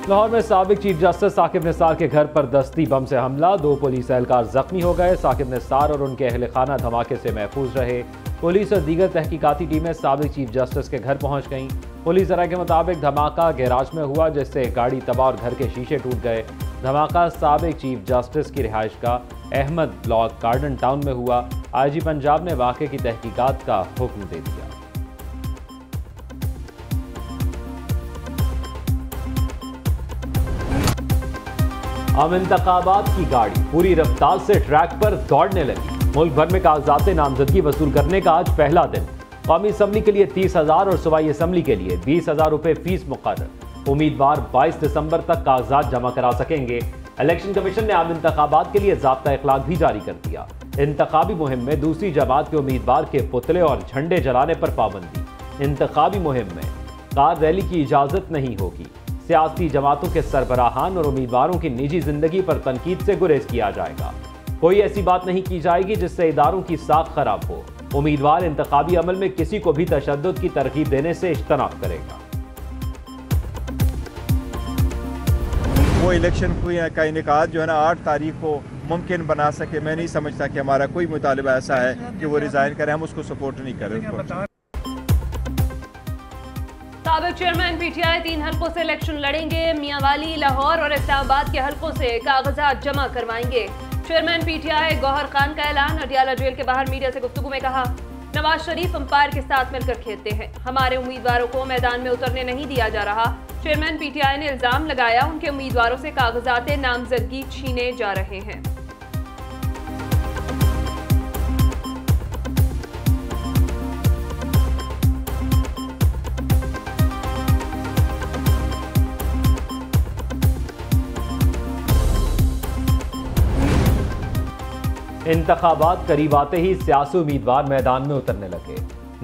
लाहौर में साबिक chief justice Saqib Nisar के घर पर दस्ती बम से हमला, 2 पुलिस एहलकार जख्मी हो गए। साकिब निसार और उनके अहल खाना धमाके से महफूज रहे। पुलिस और दीगर तहकीकाती टीमें साबिक चीफ जस्टिस के घर पहुंच गईं। पुलिस जरा के मुताबिक धमाका गैराज में हुआ, जिससे गाड़ी तबाह और घर के शीशे टूट गए। धमाका साबिक चीफ जस्टिस की रिहाइश का अहमद ब्लॉक गार्डन टाउन में हुआ। आईजी पंजाब ने वाक़े की तहकीकात का हुक्म दे दिया। अब इंतखाबात की गाड़ी पूरी रफ्तार से ट्रैक पर दौड़ने लगी। मुल्क भर में कागजात नामजदगी वसूल करने का आज पहला दिन। कौमी असम्बली के लिए 30,000 और सूबाई असम्बली के लिए 20,000 रुपए फीस मुकर्रर। उम्मीदवार 22 दिसंबर तक कागजात जमा करा सकेंगे। इलेक्शन कमीशन ने आम इंतखाबात के लिए ज़ाब्ता इखलाक भी जारी कर दिया। इंतखाबी मुहिम में दूसरी जमात के उम्मीदवार के पुतले और झंडे जलाने पर पाबंदी। इंतखाबी मुहिम में कार रैली की इजाज़त नहीं होगी। सियासी जमातों के सरबराहान और उम्मीदवारों की निजी जिंदगी पर तनकीद से गुरेज किया जाएगा। कोई ऐसी बात नहीं की जाएगी जिससे इदारों की साख खराब हो। उम्मीदवार इंतखाबी अमल में किसी को भी तशद्दुद की तरगीब देने से इज्तनाब करेगा। वो इलेक्शन का इनेकाद जो है ना 8 तारीख को मुमकिन बना सके। मैं नहीं समझता कि हमारा कोई मुतालिबा ऐसा है कि वो रिजाइन करे। हम उसको सपोर्ट नहीं करें। साबिक चेयरमैन पीटीआई 3 हल्कों से इलेक्शन लड़ेंगे। मियांवाली, लाहौर और इस्लामाबाद के हल्कों से कागजात जमा करवाएंगे। चेयरमैन पीटीआई गौहर खान का ऐलान। अडियाला जेल के बाहर मीडिया से गुफ्तगू में कहा, नवाज शरीफ अंपायर के साथ मिलकर खेलते हैं। हमारे उम्मीदवारों को मैदान में उतरने नहीं दिया जा रहा। चेयरमैन पीटीआई ने इल्जाम लगाया उनके उम्मीदवारों से कागजात नामजदगी छीने जा रहे हैं। इंतखाबात करीब आते ही सियासी उम्मीदवार मैदान में उतरने लगे।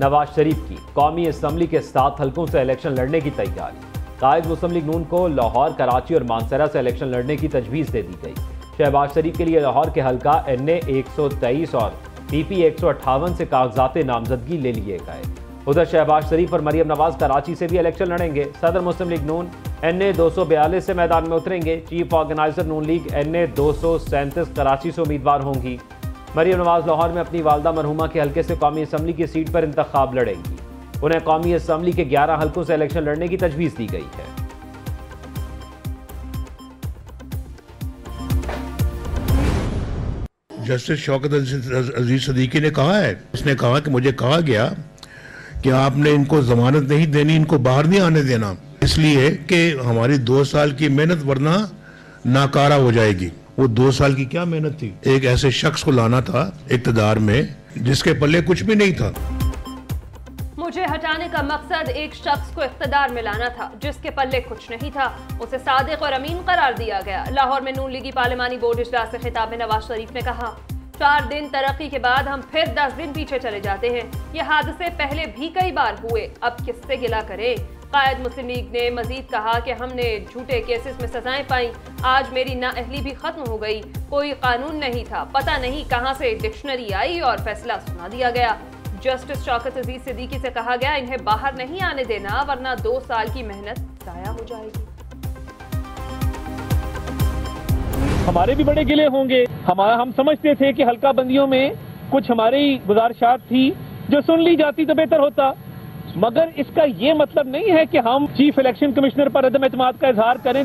नवाज शरीफ की कौमी असम्बली के 7 हल्कों से इलेक्शन लड़ने की तैयारी। कायद मुस्लिम लीग नून को लाहौर, कराची और मानसरा से इलेक्शन लड़ने की तजवीज़ दे दी गई। शहबाज शरीफ के लिए लाहौर के हल्का NA 123 और PP 158 से कागजात नामजदगी ले लिए गए। उधर शहबाज शरीफ और मरियम नवाज कराची से भी इलेक्शन लड़ेंगे। सदर मुस्लिम लीग नून NA 242 से मैदान में उतरेंगे। चीफ ऑर्गेनाइजर नून लीग NA 237 कराची से उम्मीदवार होंगी। मरियम नवाज लाहौर में अपनी वालदा मरहुमा के हल्के से कौमी असम्बली की सीट पर इंतखाब लड़ेंगी। उन्हें कौमी असम्बली के 11 हल्कों से इलेक्शन लड़ने की तजवीज़ दी गई है। जस्टिस शौकत अजीज सदीकी ने कहा है, उसने कहा कि मुझे कहा गया कि आपने इनको जमानत नहीं देनी, इनको बाहर नहीं आने देना, इसलिए कि हमारी 2 साल की मेहनत वरना नाकारा हो जाएगी। वो 2 साल की क्या मेहनत थी? एक ऐसे शख्स को लाना था इक़्तिदार में जिसके पल्ले कुछ भी नहीं था। मुझे हटाने का मकसद एक शख्स को इक़्तिदार में लाना था जिसके पल्ले कुछ नहीं था। उसे सादिक और अमीन करार दिया गया। लाहौर में नून लीगी पार्लिमानी बोर्ड इजलास से खिताब में नवाज शरीफ ने कहा, 4 दिन तरक्की के बाद हम फिर 10 दिन पीछे चले जाते हैं। ये हादसे पहले भी कई बार हुए, अब किससे गिला करें। कायद मुस्लिम लीग ने मजीद कहा कि हमने झूठे केसेस में सजाएं पाई। आज मेरी नाअहली भी खत्म हो गई। कोई कानून नहीं था, पता नहीं कहां से डिक्शनरी आई और फैसला सुना दिया गया। जस्टिस शौकत अजीज सिद्दीकी से कहा गया, इन्हें बाहर नहीं आने देना वरना 2 साल की मेहनत जाया हो जाएगी। हमारे भी बड़े गिले होंगे। हम समझते थे कि हल्का बंदियों में कुछ हमारी गुजारिशात थी जो सुन ली जाती तो बेहतर होता, मगर इसका ये मतलब नहीं है कि हम चीफ इलेक्शन कमिश्नर पर अदम एतमाद का इजहार करें।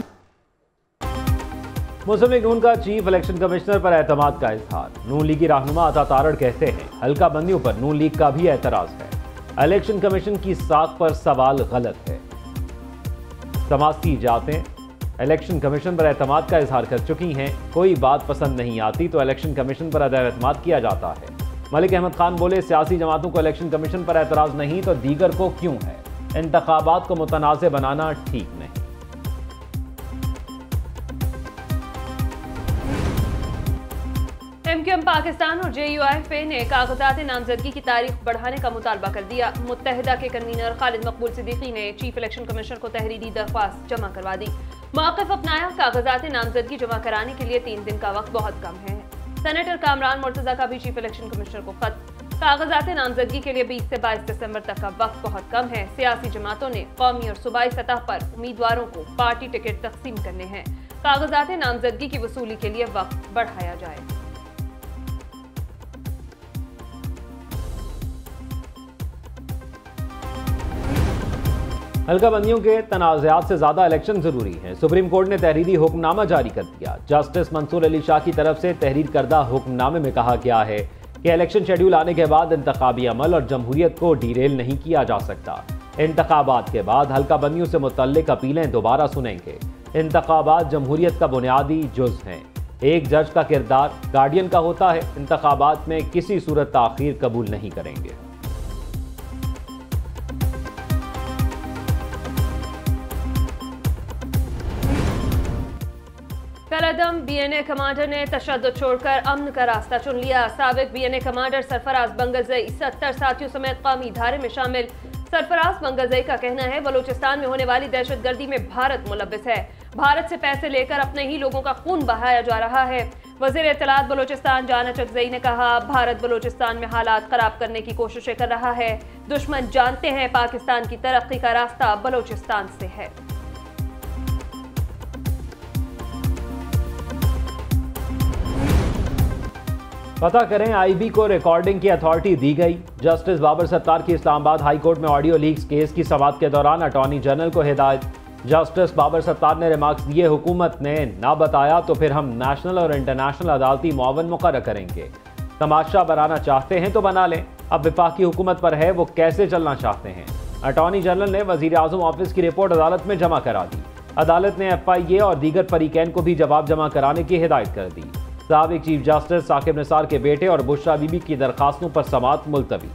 मुस्लिम लीग नून का चीफ इलेक्शन कमिश्नर पर एतमाद का इजहार। नून लीगी रहनुमा अता तारड़ कहते हैं, हल्का बंदियों पर नून लीग का भी एतराज है। इलेक्शन कमीशन की साख पर सवाल गलत है। समाजी जातें इलेक्शन कमीशन पर एतमाद का इजहार कर चुकी हैं। कोई बात पसंद नहीं आती तो इलेक्शन कमीशन पर अदम एतमाद किया जाता है। मलिक अहमद खान बोले, सियासी जमातों को इलेक्शन कमीशन पर एतराज नहीं तो दीगर को क्यों है। इंतखाबात को मुतनाज़ बनाना ठीक नहीं। MQM पाकिस्तान और JUIFA ने कागजात नामजदगी की तारीख बढ़ाने का मुतालबा कर दिया। मुत्तहिदा के कन्वीनर खालिद मकबूल सिद्दीकी ने चीफ इलेक्शन कमिश्नर को तहरीरी दरख्वास्त जमा करवा दी। मौक़िफ़ अपनाया, कागजात नामजदगी जमा कराने के लिए 3 दिन का वक्त बहुत कम है। सेनेटर कामरान मुर्तज़ा का भी चीफ इलेक्शन कमिश्नर को खत। कागजात नामजदगी के लिए 20 से 22 दिसंबर तक का वक्त बहुत कम है। सियासी जमातों ने कौमी और सूबाई सतह पर उम्मीदवारों को पार्टी टिकट तकसीम करने हैं। कागजात नामजदगी की वसूली के लिए वक्त बढ़ाया जाए। हल्का बंदियों के तनाज़ात से ज्यादा इलेक्शन जरूरी है। सुप्रीम कोर्ट ने तहरीरी हुक्मनामा जारी कर दिया। जस्टिस मंसूर अली शाह की तरफ से तहरीर करदा हुक्मनामे में कहा गया है कि इलेक्शन शेड्यूल आने के बाद इंतखाबी अमल और जमहूरियत को डीरेल नहीं किया जा सकता। इंतखाबात के बाद हल्का बंदियों से मुतल्लिक अपीलें दोबारा सुनेंगे। इंतखाबात जमहूरियत का बुनियादी जुज़ हैं। एक जज का किरदार गार्डियन का होता है। इंतखाबात में किसी सूरत ताख़ीर कबूल नहीं करेंगे। कलअदम बीएनए कमांडर ने तशद्दुद छोड़कर अमन का रास्ता चुन लिया। साबिक बीएनए कमांडर सरफराज बंगरज़ई 70 साथियों समेत कौमी धारे में शामिल। सरफराज बंगरज़ई का कहना है बलूचिस्तान में होने वाली दहशतगर्दी में भारत मुलव्विस है। भारत से पैसे लेकर अपने ही लोगों का खून बहाया जा रहा है। वज़ीर इत्तलात बलूचिस्तान जाना चकज़ई ने कहा, भारत बलूचिस्तान में हालात खराब करने की कोशिशें कर रहा है। दुश्मन जानते हैं पाकिस्तान की तरक्की का रास्ता बलूचिस्तान से है। पता करें, आईबी को रिकॉर्डिंग की अथॉरिटी दी गई। जस्टिस बाबर सत्तार की इस्लामाबाद हाई कोर्ट में ऑडियो लीक्स केस की समाअत के दौरान अटॉर्नी जनरल को हिदायत। जस्टिस बाबर सत्तार ने रिमार्क्स दिए, हुकूमत ने ना बताया तो फिर हम नेशनल और इंटरनेशनल अदालती मुआवन मुकर्रर करेंगे। तमाशा बनाना चाहते हैं तो बना लें, अब विफाकी हुकूमत पर है वो कैसे चलना चाहते हैं। अटॉर्नी जनरल ने वजीर आज़म ऑफिस की रिपोर्ट अदालत में जमा करा दी। अदालत ने FIA और दीगर फरीकैन को भी जवाब जमा कराने की हिदायत कर दी। साबिक चीफ जस्टिस साकिब निसार के बेटे और बुशरा बीबी की दरखास्तों पर समाअत मुलतवी।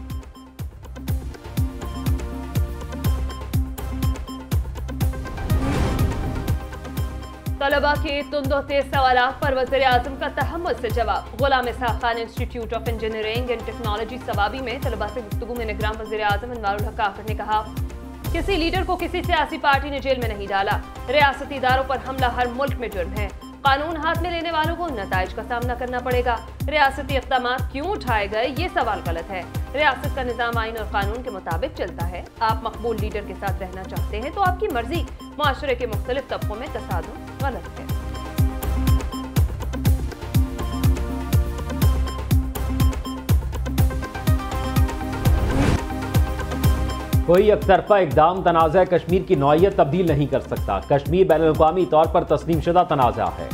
तलबा के तुंदो तेज सवालात पर वज़ीर आज़म का तहम्मुल से जवाब। Ghulam Ishaq Khan institute of engineering and technology Swabi में तलबा से गुफ्तगू में निगरान वज़ीर आज़म अनवारुल हक काकर ने कहा, किसी लीडर को किसी सियासी पार्टी ने जेल में नहीं डाला। रियासती इदारों पर हमला हर मुल्क में जुर्म है। कानून हाथ में लेने वालों को नताइज का सामना करना पड़ेगा। रियासती इक़दाम क्यों उठाए गए, ये सवाल गलत है। रियासत का निज़ाम आइन और कानून के मुताबिक चलता है। आप मकबूल लीडर के साथ रहना चाहते हैं तो आपकी मर्जी। माशरे के मुख्तलिफ तबकों में तसादुम गलत है। कोई एकतरफा इकदाम तनाज़ा कश्मीर की नौइयत तब्दील नहीं कर सकता। कश्मीर बैनुल-अक़वामी तौर पर तस्लीम शुदा तनाज़ा है।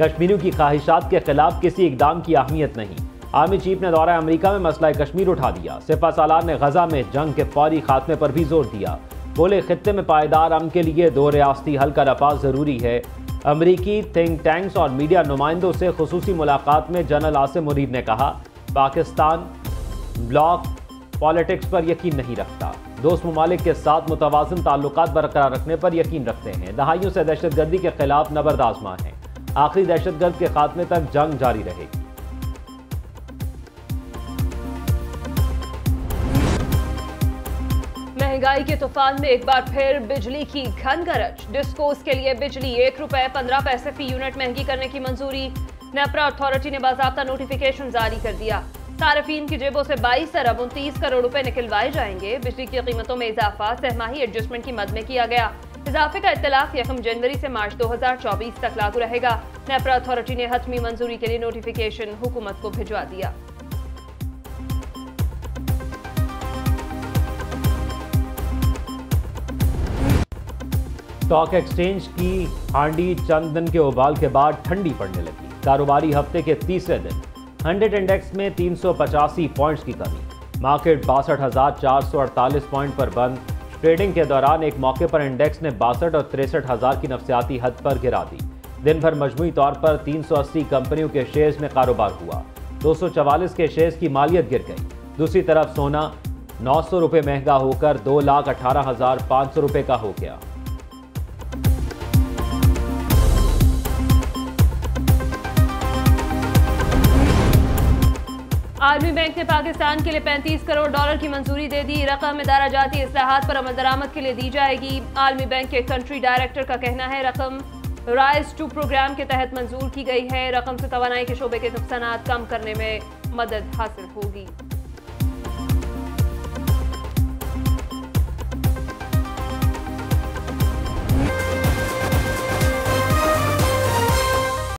कश्मीरियों की ख्वाहिशात के खिलाफ किसी इकदाम की अहमियत नहीं। आर्मी चीफ ने दौरा अमेरिका में मसला कश्मीर उठा दिया। सिपा सालार ने गजा में जंग के फौरी खात्मे पर भी जोर दिया। बोले, खित्ते में पायदार अमन के लिए 2 रियासती हल का नफाज जरूरी है। अमरीकी थिंक टैंक्स और मीडिया नुमाइंदों से खुसूसी मुलाकात में जनरल आसिम मुनीर ने कहा, पाकिस्तान ब्लॉक पॉलिटिक्स पर यकीन नहीं रखता। दोस्त ममालिक के साथ मुतवाज़िन ताल्लुकात बरकरार रखने पर यकीन रखते हैं। दहाइयों से दहशतगर्दी के खिलाफ नबर्द आज़मा है। आखिरी दहशतगर्द के खात्मे तक जंग जारी रहेगी। महंगाई के तूफान में एक बार फिर बिजली की घन गरज। डिस्कोस के लिए बिजली ₹1.15 फी यूनिट महंगी करने की मंजूरी। नेपरा अथॉरिटी ने बाज़ाब्ता नोटिफिकेशन जारी कर दिया। सार्फिन की जेबों से 22 अरब 29 करोड़ रुपए निकलवाए जाएंगे। बिजली की कीमतों में इजाफा सहमाही एडजस्टमेंट की मद में किया गया। इजाफे का इत्तलाक 1 जनवरी से मार्च 2024 तक लागू रहेगा। नेपरा अथॉरिटी ने हतमी मंजूरी के लिए नोटिफिकेशन हुकूमत को भिजवा दिया। स्टॉक एक्सचेंज की हांडी चंद दिन के उबाल के बाद ठंडी पड़ने लगी। कारोबारी हफ्ते के तीसरे दिन 100 इंडेक्स में 385 पॉइंट्स की कमी। मार्केट 62,448 पॉइंट पर बंद। ट्रेडिंग के दौरान एक मौके पर इंडेक्स ने 62 और 63,000 की नफसियाती हद पर गिरा दी। दिन भर मजमूई तौर पर 380 कंपनियों के शेयर्स में कारोबार हुआ। 244 के शेयर्स की मालियत गिर गई। दूसरी तरफ सोना 900 रुपये महंगा होकर 2,18,500 रुपये का हो गया। आर्मी बैंक ने पाकिस्तान के लिए $35 करोड़ की मंजूरी दे दी। रकम इदारा जाती इस्लाहात पर अमल दरामद के लिए दी जाएगी। आर्मी बैंक के कंट्री डायरेक्टर का कहना है, रकम राइज टू प्रोग्राम के तहत मंजूर की गई है। रकम से तवानाई के शोबे के नुकसानात कम करने में मदद हासिल होगी।